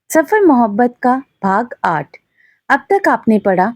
सफर मोहब्बत का भाग 8। अब तक आपने पढ़ा।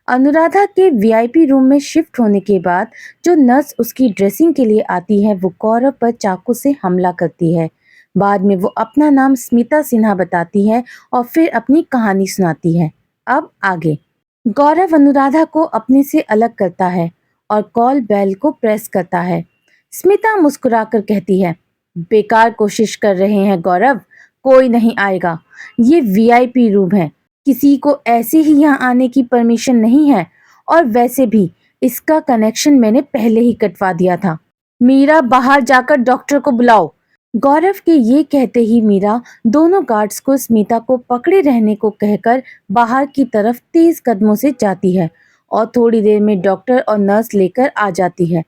अनुराधा के वीआईपी रूम में शिफ्ट होने के बाद जो नर्स उसकी ड्रेसिंग के लिए आती है वो गौरव पर चाकू से हमला करती है। बाद में वो अपना नाम स्मिता सिन्हा बताती है और फिर अपनी कहानी सुनाती है। अब आगे। गौरव अनुराधा को अपने से अलग करता है और कॉल बेल को प्रेस करता है। स्मिता मुस्कुराकर कहती है, बेकार कोशिश कर रहे हैं गौरव, कोई नहीं आएगा। ये वीआईपी रूम है, किसी को ऐसे ही यहाँ आने की परमिशन नहीं है। और वैसे भी इसका कनेक्शन मैंने पहले ही कटवा दिया था। मीरा, बाहर जाकर डॉक्टर को बुलाओ। गौरव के ये कहते ही मीरा दोनों गार्ड्स को स्मिता को पकड़े रहने को कहकर बाहर की तरफ तेज कदमों से जाती है और थोड़ी देर में डॉक्टर और नर्स लेकर आ जाती है।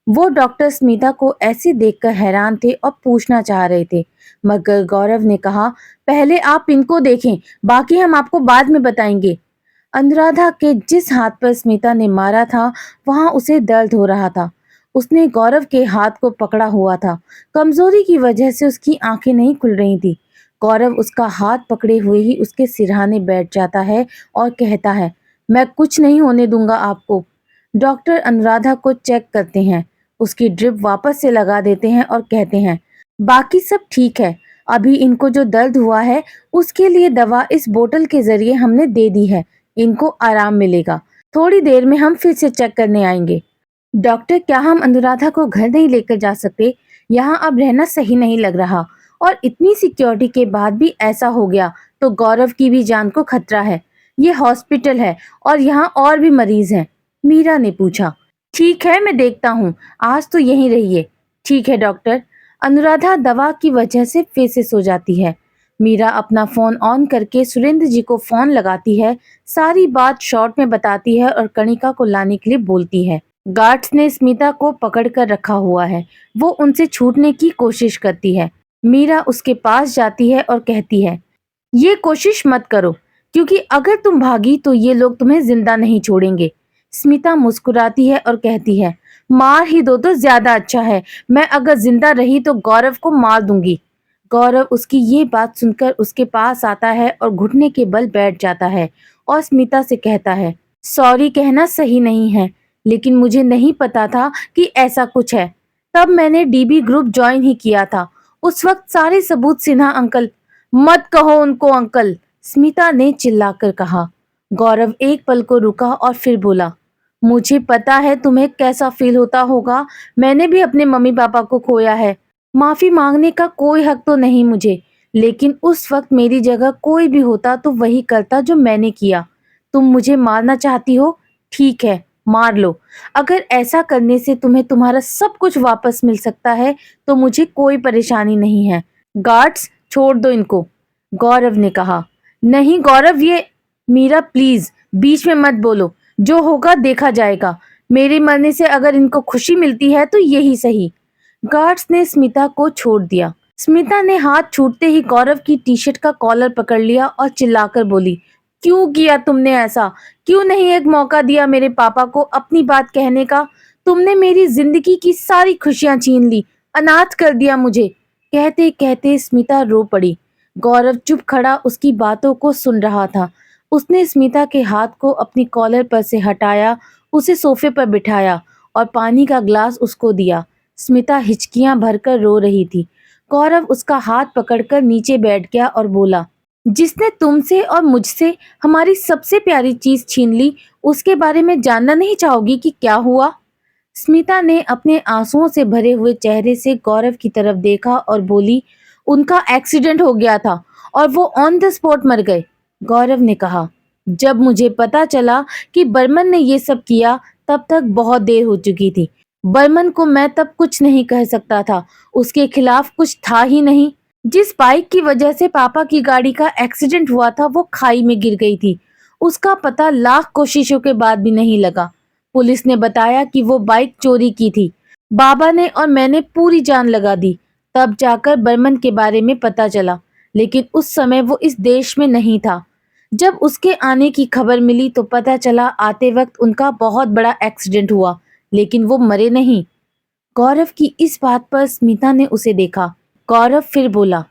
वो डॉक्टर स्मिता को ऐसे देखकर हैरान थे और पूछना चाह रहे थे, मगर गौरव ने कहा, पहले आप इनको देखें, बाकी हम आपको बाद में बताएंगे। अनुराधा के जिस हाथ पर स्मिता ने मारा था वहां उसे दर्द हो रहा था। उसने गौरव के हाथ को पकड़ा हुआ था। कमजोरी की वजह से उसकी आंखें नहीं खुल रही थी। गौरव उसका हाथ पकड़े हुए ही उसके सिरहाने बैठ जाता है और कहता है, मैं कुछ नहीं होने दूंगा आपको। डॉक्टर अनुराधा को चेक करते हैं, उसकी ड्रिप वापस से लगा देते हैं और कहते हैं, बाकी सब ठीक है। अभी इनको जो दर्द हुआ है उसके लिए दवा इस बोतल के जरिए हमने दे दी है, इनको आराम मिलेगा। थोड़ी देर में हम फिर से चेक करने आएंगे। डॉक्टर, क्या हम अनुराधा को घर नहीं लेकर जा सकते? यहाँ अब रहना सही नहीं लग रहा, और इतनी सिक्योरिटी के बाद भी ऐसा हो गया तो गौरव की भी जान को खतरा है। ये हॉस्पिटल है और यहाँ और भी मरीज हैं। मीरा ने पूछा। ठीक है, मैं देखता हूँ, आज तो यहीं रहिए। ठीक है डॉक्टर। अनुराधा दवा की वजह से फिर से सो जाती है। मीरा अपना फोन ऑन करके सुरेंद्र जी को फोन लगाती है, सारी बात शॉर्ट में बताती है और कणिका को लाने के लिए बोलती है। गार्ड्स ने स्मिता को पकड़ कर रखा हुआ है, वो उनसे छूटने की कोशिश करती है। मीरा उसके पास जाती है और कहती है, ये कोशिश मत करो, क्योंकि अगर तुम भागी तो ये लोग तुम्हें जिंदा नहीं छोड़ेंगे। स्मिता मुस्कुराती है और कहती है, मार ही दो तो ज्यादा अच्छा है, मैं अगर जिंदा रही तो गौरव को मार दूंगी। गौरव उसकी ये बात सुनकर उसके पास आता है और घुटने के बल बैठ जाता है और स्मिता से कहता है, सॉरी कहना सही नहीं है, लेकिन मुझे नहीं पता था कि ऐसा कुछ है। तब मैंने डीबी ग्रुप ज्वाइन ही किया था। उस वक्त सारे सबूत सिन्हा अंकल। मत कहो उनको अंकल, स्मिता ने चिल्लाकर कहा। गौरव एक पल को रुका और फिर बोला, मुझे पता है तुम्हें कैसा फील होता होगा। मैंने भी अपने मम्मी पापा को खोया है। माफी मांगने का कोई हक तो नहीं मुझे, लेकिन उस वक्त मेरी जगह कोई भी होता तो वही करता जो मैंने किया। तुम मुझे मारना चाहती हो, ठीक है, मार लो। अगर ऐसा करने से तुम्हें तुम्हारा सब कुछ वापस मिल सकता है तो मुझे कोई परेशानी नहीं है। गार्ड्स, छोड़ दो इनको, गौरव ने कहा। नहीं गौरव, ये। मीरा प्लीज बीच में मत बोलो, जो होगा देखा जाएगा। मेरे मरने से अगर इनको खुशी मिलती है तो यही सही। गार्ड्स ने स्मिता को छोड़ दिया। स्मिता ने हाथ छूटते ही गौरव की टी शर्ट का कॉलर पकड़ लिया और चिल्लाकर बोली, क्यों किया तुमने ऐसा? क्यों नहीं एक मौका दिया मेरे पापा को अपनी बात कहने का? तुमने मेरी जिंदगी की सारी खुशियां छीन ली, अनाथ कर दिया मुझे। कहते कहते स्मिता रो पड़ी। गौरव चुप खड़ा उसकी बातों को सुन रहा था। उसने स्मिता के हाथ को अपनी कॉलर पर से हटाया, उसे सोफे पर बिठाया और पानी का ग्लास उसको दिया। स्मिता हिचकियां भरकर रो रही थी। गौरव उसका हाथ पकड़कर नीचे बैठ गया और बोला, जिसने तुमसे और मुझसे हमारी सबसे प्यारी चीज छीन ली, उसके बारे में जानना नहीं चाहोगी कि क्या हुआ? स्मिता ने अपने आंसुओं से भरे हुए चेहरे से गौरव की तरफ देखा और बोली, उनका एक्सीडेंट हो गया था और वो ऑन द स्पॉट मर गए। गौरव ने कहा, जब मुझे पता चला कि बर्मन ने ये सब किया तब तक बहुत देर हो चुकी थी। बर्मन को मैं तब कुछ नहीं कह सकता था, उसके खिलाफ कुछ था ही नहीं। जिस बाइक की वजह से पापा की गाड़ी का एक्सीडेंट हुआ था वो खाई में गिर गई थी। उसका पता लाख कोशिशों के बाद भी नहीं लगा। पुलिस ने बताया कि वो बाइक चोरी की थी। बाबा ने और मैंने पूरी जान लगा दी, तब जाकर बर्मन के बारे में पता चला, लेकिन उस समय वो इस देश में नहीं था। जब उसके आने की खबर मिली तो पता चला आते वक्त उनका बहुत बड़ा एक्सीडेंट हुआ, लेकिन वो मरे नहीं। गौरव की इस बात पर स्मिता ने उसे देखा। गौरव फिर बोला,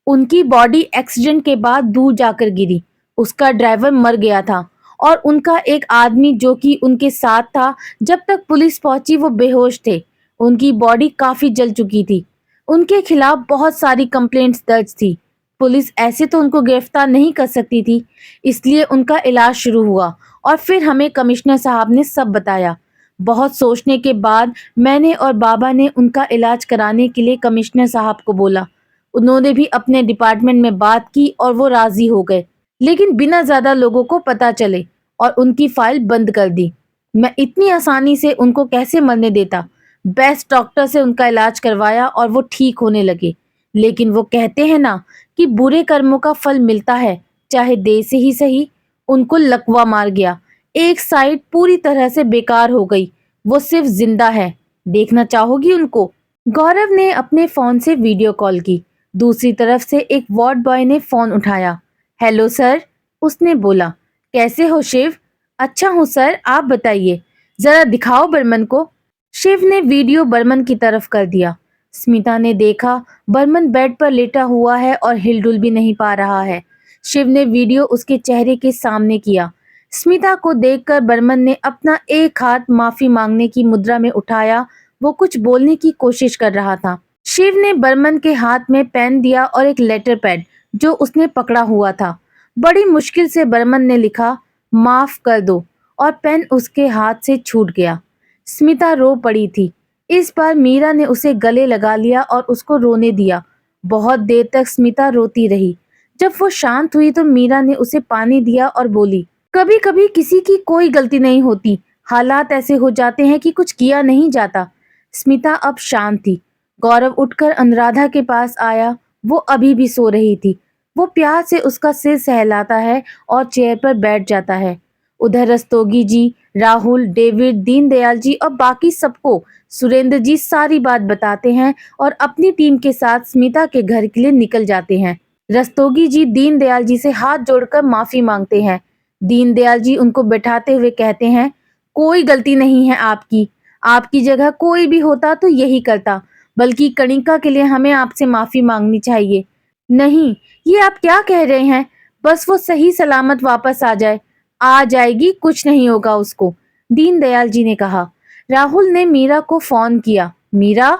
उनकी बॉडी एक्सीडेंट के बाद दूर जाकर गिरी। उसका ड्राइवर मर गया था और उनका एक आदमी जो कि उनके साथ था, जब तक पुलिस पहुंची वो बेहोश थे। उनकी बॉडी काफी जल चुकी थी। उनके खिलाफ बहुत सारी कंप्लेंट्स दर्ज थी। पुलिस ऐसे तो उनको गिरफ्तार नहीं कर सकती थी, इसलिए उनका इलाज शुरू हुआ और फिर हमें कमिश्नर साहब ने सब बताया। बहुत सोचने के बाद मैंने और बाबा ने उनका इलाज कराने के लिए कमिश्नर साहब को बोला। उन्होंने भी अपने डिपार्टमेंट में बात की और वो राजी हो गए, लेकिन बिना ज्यादा लोगों को पता चले, और उनकी फाइल बंद कर दी। मैं इतनी आसानी से उनको कैसे मरने देता। बेस्ट डॉक्टर से उनका इलाज करवाया और वो ठीक होने लगे। लेकिन वो कहते हैं ना कि बुरे कर्मों का फल मिलता है, चाहे देर से ही सही। उनको लकवा मार गया। एक साइड पूरी तरह से बेकार हो गई। वो सिर्फ जिंदा है। देखना चाहोगी उनको? गौरव ने अपने फोन से वीडियो कॉल की। दूसरी तरफ से एक वार्ड बॉय ने फोन उठाया। हेलो सर, उसने बोला। कैसे हो शिव? अच्छा हूँ सर, आप बताइए। जरा दिखाओ बर्मन को। शिव ने वीडियो बर्मन की तरफ कर दिया। स्मिता ने देखा बर्मन बेड पर लेटा हुआ है और हिलडुल भी नहीं पा रहा है। शिव ने वीडियो उसके चेहरे के सामने किया। स्मिता को देखकर बर्मन ने अपना एक हाथ माफी मांगने की मुद्रा में उठाया। वो कुछ बोलने की कोशिश कर रहा था। शिव ने बर्मन के हाथ में पेन दिया और एक लेटर पैड जो उसने पकड़ा हुआ था। बड़ी मुश्किल से बर्मन ने लिखा, माफ कर दो, और पेन उसके हाथ से छूट गया। स्मिता रो पड़ी थी। इस बार मीरा ने उसे गले लगा लिया और उसको रोने दिया। बहुत देर तक स्मिता रोती रही। जब वो शांत हुई तो मीरा ने उसे पानी दिया और बोली, कभी कभी किसी की कोई गलती नहीं होती, हालात ऐसे हो जाते हैं कि कुछ किया नहीं जाता। स्मिता अब शांत थी। गौरव उठकर अनुराधा के पास आया। वो अभी भी सो रही थी। वो प्यार से उसका सिर सहलाता है और चेयर पर बैठ जाता है। उधर रस्तोगी जी, राहुल, डेविड, दीनदयाल जी और बाकी सबको सुरेंद्र जी सारी बात बताते हैं और अपनी टीम के साथ स्मिता के घर के लिए निकल जाते हैं। रस्तोगी जी दीनदयाल जी से हाथ जोड़कर माफी मांगते हैं। दीनदयाल जी उनको बैठाते हुए कहते हैं, कोई गलती नहीं है आपकी। आपकी जगह कोई भी होता तो यही करता, बल्कि कणिका के लिए हमें आपसे माफी मांगनी चाहिए। नहीं, ये आप क्या कह रहे हैं? बस वो सही सलामत वापस आ जाए। आ जाएगी, कुछ नहीं होगा उसको, दीनदयाल जी ने कहा। राहुल ने मीरा को फोन किया। मीरा?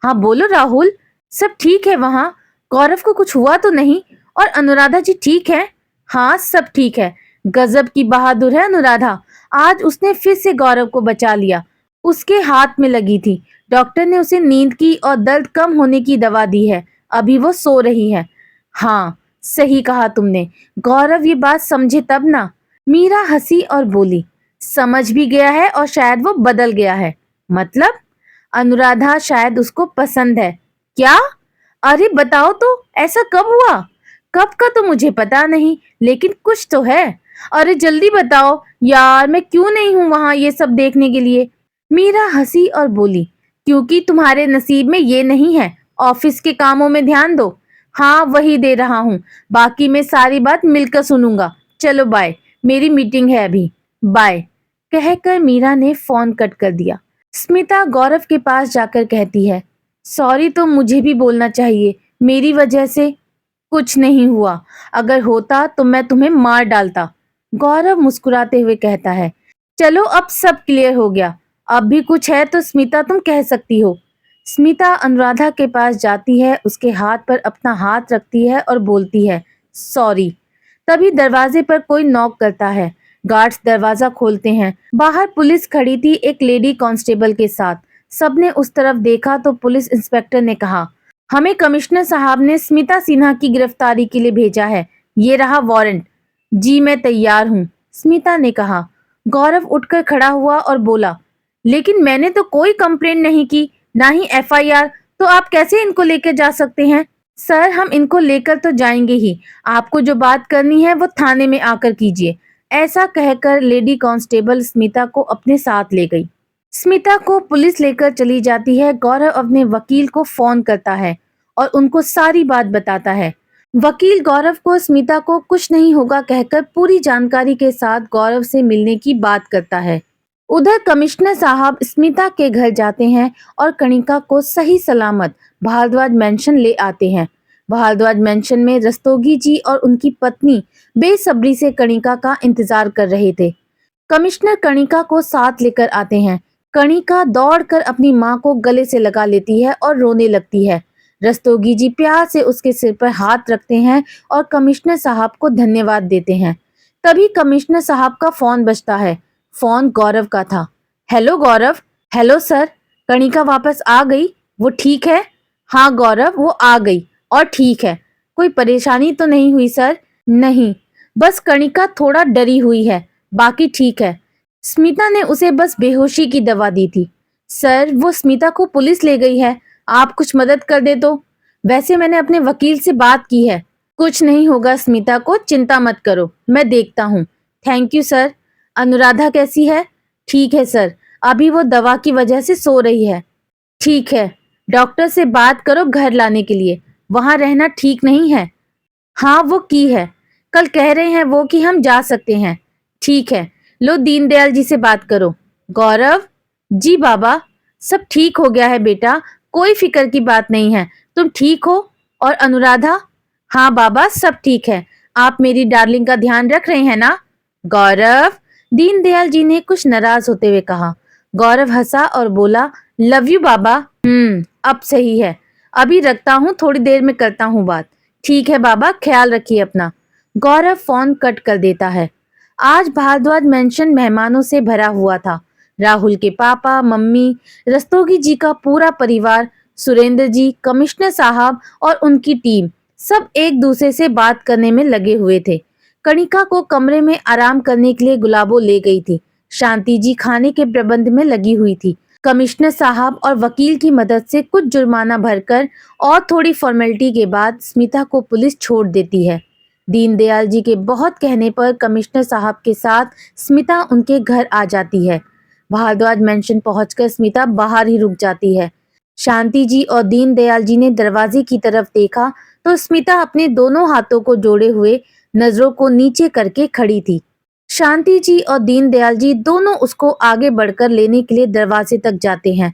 हाँ बोलो राहुल। सब ठीक है वहां? गौरव को कुछ हुआ तो नहीं? और अनुराधा जी ठीक है? हाँ सब ठीक है। गजब की बहादुर है अनुराधा। आज उसने फिर से गौरव को बचा लिया। उसके हाथ में लगी थी। डॉक्टर ने उसे नींद की और दर्द कम होने की दवा दी है। अभी वो सो रही है। हाँ सही कहा तुमने। गौरव ये बात समझे तब ना। मीरा हंसी और बोली, समझ भी गया है और शायद वो बदल गया है। मतलब? अनुराधा शायद उसको पसंद है। क्या? अरे बताओ तो, ऐसा कब हुआ? कब का तो मुझे पता नहीं, लेकिन कुछ तो है। अरे जल्दी बताओ यार, मैं क्यों नहीं हूं वहां ये सब देखने के लिए? मीरा हंसी और बोली, क्योंकि तुम्हारे नसीब में ये नहीं है। ऑफिस के कामों में ध्यान दो। हाँ वही दे रहा हूँ। बाकी मैं सारी बात मिलकर सुनूंगा। चलो बाय, मेरी मीटिंग है अभी। बाय, कहकर मीरा ने फोन कट कर दिया। स्मिता गौरव के पास जाकर कहती है, सॉरी तो मुझे भी बोलना चाहिए। मेरी वजह से कुछ नहीं हुआ। अगर होता तो मैं तुम्हें मार डालता। गौरव मुस्कुराते हुए कहता है, चलो अब सब क्लियर हो गया। अब भी कुछ है तो स्मिता तुम कह सकती हो। स्मिता अनुराधा के पास जाती है, उसके हाथ पर अपना हाथ रखती है और बोलती है, सॉरी। तभी दरवाजे पर कोई नॉक करता है। गार्ड्स दरवाजा खोलते हैं। बाहर पुलिस खड़ी थी एक लेडी कांस्टेबल के साथ। सबने उस तरफ देखा तो पुलिस इंस्पेक्टर ने कहा, हमें कमिश्नर साहब ने स्मिता सिन्हा की गिरफ्तारी के लिए भेजा है। ये रहा वारंट। जी मैं तैयार हूँ, स्मिता ने कहा। गौरव उठकर खड़ा हुआ और बोला, लेकिन मैंने तो कोई कंप्लेंट नहीं की, ना ही एफआईआर, तो आप कैसे इनको लेकर जा सकते हैं? सर हम इनको लेकर तो जाएंगे ही। आपको जो बात करनी है वो थाने में आकर कीजिए। ऐसा कहकर लेडी कांस्टेबल स्मिता को अपने साथ ले गई। स्मिता को पुलिस लेकर चली जाती है। गौरव अपने वकील को फोन करता है और उनको सारी बात बताता है। वकील गौरव को स्मिता को कुछ नहीं होगा कहकर पूरी जानकारी के साथ गौरव से मिलने की बात करता है। उधर कमिश्नर साहब स्मिता के घर जाते हैं और कणिका को सही सलामत भारद्वाज मेंशन ले आते हैं। भारद्वाज मेंशन में रस्तोगी जी और उनकी पत्नी बेसब्री से कणिका का इंतजार कर रहे थे। कमिश्नर कणिका को साथ लेकर आते हैं। कणिका दौड़कर अपनी माँ को गले से लगा लेती है और रोने लगती है। रस्तोगी जी प्यार से उसके सिर पर हाथ रखते हैं और कमिश्नर साहब को धन्यवाद देते हैं। तभी कमिश्नर साहब का फोन बजता है। फोन गौरव का था। Hello Gaurav. Hello sir. Kanika वापस आ गई? वो ठीक है? हाँ गौरव, वो आ गई और ठीक है। कोई परेशानी तो नहीं हुई सर? नहीं, बस कणिका थोड़ा डरी हुई है, बाकी ठीक है। स्मिता ने उसे बस बेहोशी की दवा दी थी। सर, वो स्मिता को पुलिस ले गई है, आप कुछ मदद कर दे तो। वैसे मैंने अपने वकील से बात की है। कुछ नहीं होगा स्मिता को, चिंता मत करो, मैं देखता हूँ। Thank you sir. अनुराधा कैसी है? ठीक है सर, अभी वो दवा की वजह से सो रही है। ठीक है, डॉक्टर से बात करो घर लाने के लिए, वहां रहना ठीक नहीं है। हाँ वो की है, कल कह रहे हैं वो कि हम जा सकते हैं। ठीक है, लो दीनदयाल जी से बात करो। गौरव। जी बाबा। सब ठीक हो गया है बेटा, कोई फिक्र की बात नहीं है, तुम ठीक हो? और अनुराधा? हाँ बाबा, सब ठीक है। आप मेरी डार्लिंग का ध्यान रख रहे हैं ना? गौरव। दीनदयाल जी ने कुछ नाराज होते हुए कहा। गौरव हंसा और बोला, लव यू बाबा। अब सही है, अभी रखता हूँ, थोड़ी देर में करता हूँ बात। ठीक है बाबा, ख्याल रखिए अपना। गौरव फोन कट कर देता है। आज भारद्वाज मेंशन मेहमानों से भरा हुआ था। राहुल के पापा, मम्मी, रस्तोगी जी का पूरा परिवार, सुरेंद्र जी, कमिश्नर साहब और उनकी टीम सब एक दूसरे से बात करने में लगे हुए थे। कणिका को कमरे में आराम करने के लिए गुलाबो ले गई थी। शांति जी खाने के प्रबंध में लगी हुई थी। कमिश्नर साहब और वकील की मदद से कुछ जुर्माना भरकर और थोड़ी फॉर्मेलिटी के बाद स्मिता को पुलिस छोड़ देती है। दीनदयाल जी के बहुत कहने पर कमिश्नर साहब के साथ स्मिता उनके घर आ जाती है। भारद्वाज मेंशन पहुंचकर स्मिता बाहर ही रुक जाती है। शांति जी और दीनदयाल जी ने दरवाजे की तरफ देखा तो स्मिता अपने दोनों हाथों को जोड़े हुए नजरों को नीचे करके खड़ी थी। शांति जी और दीनदयाल जी दोनों उसको आगे बढ़कर लेने के लिए दरवाजे तक जाते हैं।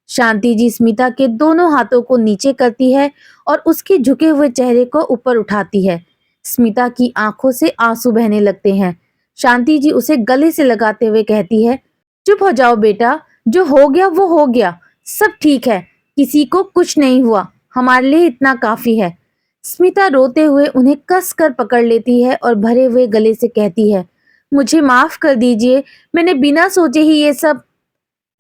शांति जी स्मिता के दोनों हाथों को नीचे करती है और उसके झुके हुए चेहरे को ऊपर उठाती है। स्मिता की आंखों से आंसू बहने लगते हैं। शांति जी उसे गले से लगाते हुए कहती है, चुप हो जाओ बेटा, जो हो गया वो हो गया, सब ठीक है, किसी को कुछ नहीं हुआ, हमारे लिए इतना काफी है। स्मिता रोते हुए उन्हें कस कर पकड़ लेती है और भरे हुए गले से कहती है, मुझे माफ कर दीजिए, मैंने बिना सोचे ही ये सब।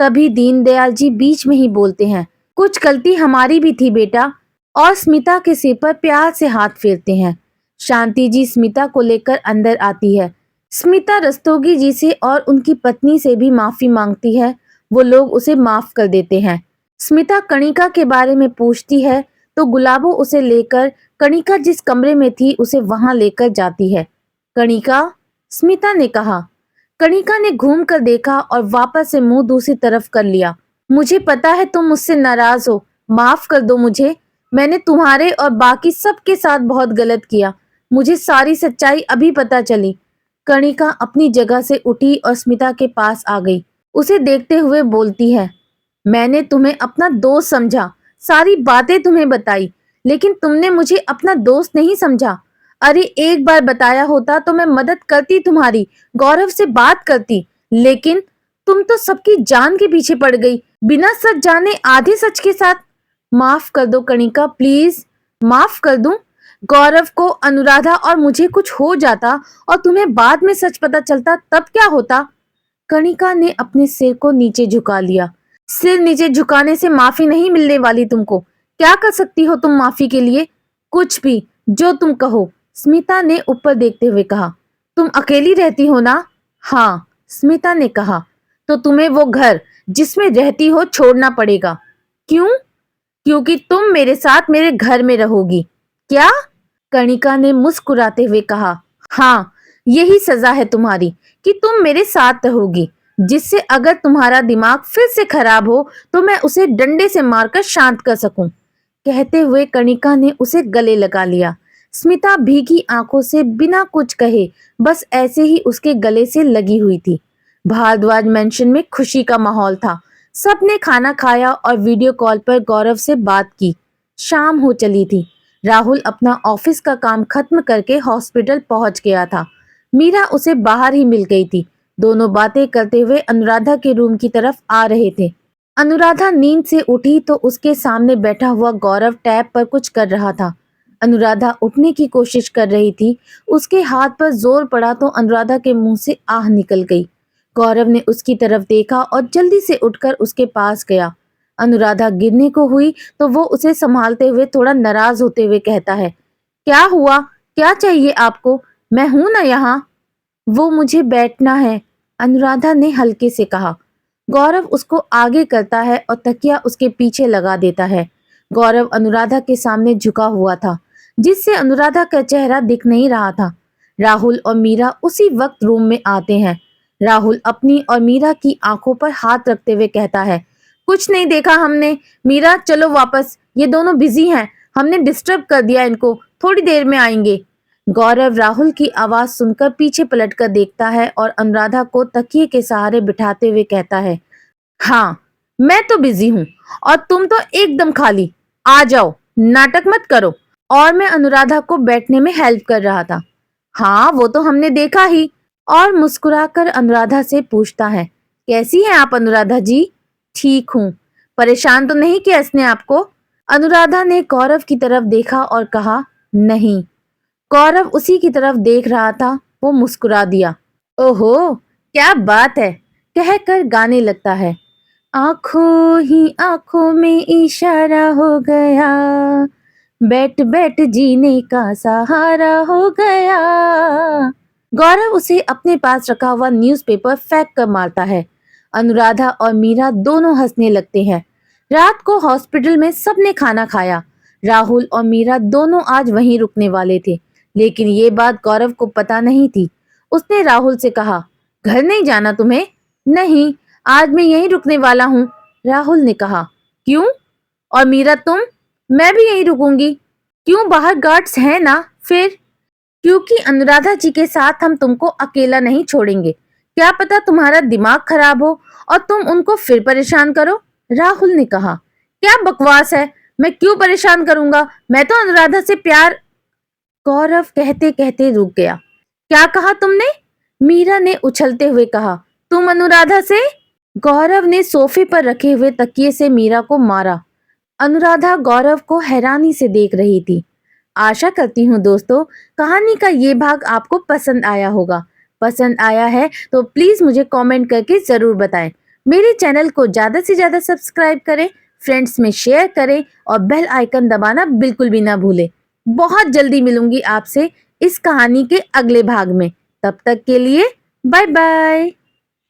तभी दीनदयाल जी बीच में ही बोलते हैं, कुछ गलती हमारी भी थी बेटा, और स्मिता के सिर पर प्यार से हाथ फेरते हैं। शांति जी स्मिता को लेकर अंदर आती है। स्मिता रस्तोगी जी से और उनकी पत्नी से भी माफी मांगती है। वो लोग उसे माफ कर देते हैं। स्मिता कणिका के बारे में पूछती है तो गुलाबो उसे लेकर कणिका जिस कमरे में थी उसे वहां लेकर जाती है। कणिका, स्मिता ने कहा। कणिका ने घूम कर देखा और वापस से मुंह दूसरी तरफ कर लिया। मुझे पता है तुम मुझसे नाराज हो, माफ कर दो मुझे, मैंने तुम्हारे और बाकी सबके साथ बहुत गलत किया, मुझे सारी सच्चाई अभी पता चली। कणिका अपनी जगह से उठी और स्मिता के पास आ गई। उसे देखते हुए बोलती है, मैंने तुम्हें अपना दोस्त समझा, सारी बातें तुम्हें बताई, लेकिन तुमने मुझे अपना दोस्त नहीं समझा। अरे एक बार बताया होता तो मैं मदद करती तुम्हारी, गौरव से बात करती, लेकिन तुम तो सबकी जान के पीछे पड़ गई, बिना सच जाने आधे सच के साथ। माफ कर दो कणिका, प्लीज माफ कर दूं। गौरव को, अनुराधा और मुझे कुछ हो जाता और तुम्हें बाद में सच पता चलता तब क्या होता? कणिका ने अपने सिर को नीचे झुका लिया। सिर नीचे झुकाने से माफी नहीं मिलने वाली तुमको। क्या कर सकती हो तुम माफी के लिए? कुछ भी, जो तुम कहो, स्मिता ने ऊपर देखते हुए कहा। तुम अकेली रहती हो ना? हाँ, स्मिता ने कहा। तो तुम्हें वो घर जिसमें रहती हो छोड़ना पड़ेगा। क्यों? क्योंकि तुम मेरे साथ मेरे घर में रहोगी। क्या? कणिका ने मुस्कुराते हुए कहा। हाँ, यही सजा है तुम्हारी कि तुम मेरे साथ रहोगी, जिससे अगर तुम्हारा दिमाग फिर से खराब हो तो मैं उसे डंडे से मारकर शांत कर सकूं। कहते हुए कणिका ने उसे गले लगा लिया। स्मिता भीगी आंखों से बिना कुछ कहे बस ऐसे ही उसके गले से लगी हुई थी। भारद्वाज मेंशन में खुशी का माहौल था। सबने खाना खाया और वीडियो कॉल पर गौरव से बात की। शाम हो चली थी। राहुल अपना ऑफिस का काम खत्म करके हॉस्पिटल पहुंच गया था। मीरा उसे बाहर ही मिल गई थी। दोनों बातें करते हुए अनुराधा के रूम की तरफ आ रहे थे। अनुराधा नींद से उठी तो उसके सामने बैठा हुआ गौरव टैब पर कुछ कर रहा था। अनुराधा उठने की कोशिश कर रही थी। उसके हाथ पर जोर पड़ा तो अनुराधा के मुंह से आह निकल गई। गौरव ने उसकी तरफ देखा और जल्दी से उठकर उसके पास गया। अनुराधा गिरने को हुई तो वो उसे संभालते हुए थोड़ा नाराज होते हुए कहता है, क्या हुआ? क्या चाहिए आपको? मैं हूं ना यहाँ। वो मुझे बैठना है, अनुराधा ने हल्के से कहा। गौरव उसको आगे करता है और तकिया उसके पीछे लगा देता है। गौरव अनुराधा के सामने झुका हुआ था, जिससे अनुराधा का चेहरा दिख नहीं रहा था। राहुल और मीरा उसी वक्त रूम में आते हैं। राहुल अपनी और मीरा की आंखों पर हाथ रखते हुए कहता है, कुछ नहीं देखा हमने। मीरा चलो वापस, ये दोनों बिजी हैं, हमने डिस्टर्ब कर दिया इनको, थोड़ी देर में आएंगे। गौरव राहुल की आवाज सुनकर पीछे पलटकर देखता है और अनुराधा को तकिए के सहारे बिठाते हुए कहता है, हाँ मैं तो बिजी हूँ और तुम तो एकदम खाली। आ जाओ, नाटक मत करो। और मैं अनुराधा को बैठने में हेल्प कर रहा था। हाँ वो तो हमने देखा ही। और मुस्कुराकर अनुराधा से पूछता है, कैसी हैं आप अनुराधा जी? ठीक हूँ। परेशान तो नहीं किया इसने आपको? अनुराधा ने गौरव की तरफ देखा और कहा, नहीं। गौरव उसी की तरफ देख रहा था। वो मुस्कुरा दिया। ओहो क्या बात है, कहकर गाने लगता है। आंखों ही आंखों में इशारा हो गया, बैठ बैठ जीने का सहारा हो गया। गौरव उसे अपने पास रखा हुआ न्यूज़पेपर फेंक कर मारता है। अनुराधा और मीरा दोनों हंसने लगते हैं। रात को हॉस्पिटल में सबने खाना खाया। राहुल और मीरा दोनों आज वहीं रुकने वाले थे, लेकिन ये बात गौरव को पता नहीं थी। उसने राहुल से कहा, घर नहीं जाना तुम्हें? नहीं, आज मैं यहीं रुकने वाला हूँ, राहुल ने कहा। क्यों? और मीरा तुम? मैं भी यहीं रुकूंगी। क्यों, बाहर गार्ड्स हैं ना? फिर? क्योंकि अनुराधा जी के साथ हम तुमको अकेला नहीं छोड़ेंगे। क्या पता तुम्हारा दिमाग खराब हो और तुम उनको फिर परेशान करो, राहुल ने कहा। क्या बकवास है, मैं क्यों परेशान करूंगा? मैं तो अनुराधा से प्यार। गौरव कहते कहते रुक गया। क्या कहा तुमने? मीरा ने उछलते हुए कहा। तुम अनुराधा से? गौरव ने सोफे पर रखे हुए तकिए से मीरा को मारा। अनुराधा गौरव को हैरानी से देख रही थी। आशा करती हूँ दोस्तों, कहानी का ये भाग आपको पसंद आया होगा। पसंद आया है तो प्लीज मुझे कमेंट करके जरूर बताएं। मेरे चैनल को ज्यादा से ज्यादा सब्सक्राइब करें, फ्रेंड्स में शेयर करें और बेल आइकन दबाना बिल्कुल भी ना भूलें। बहुत जल्दी मिलूंगी आपसे इस कहानी के अगले भाग में। तब तक के लिए बाय बाय।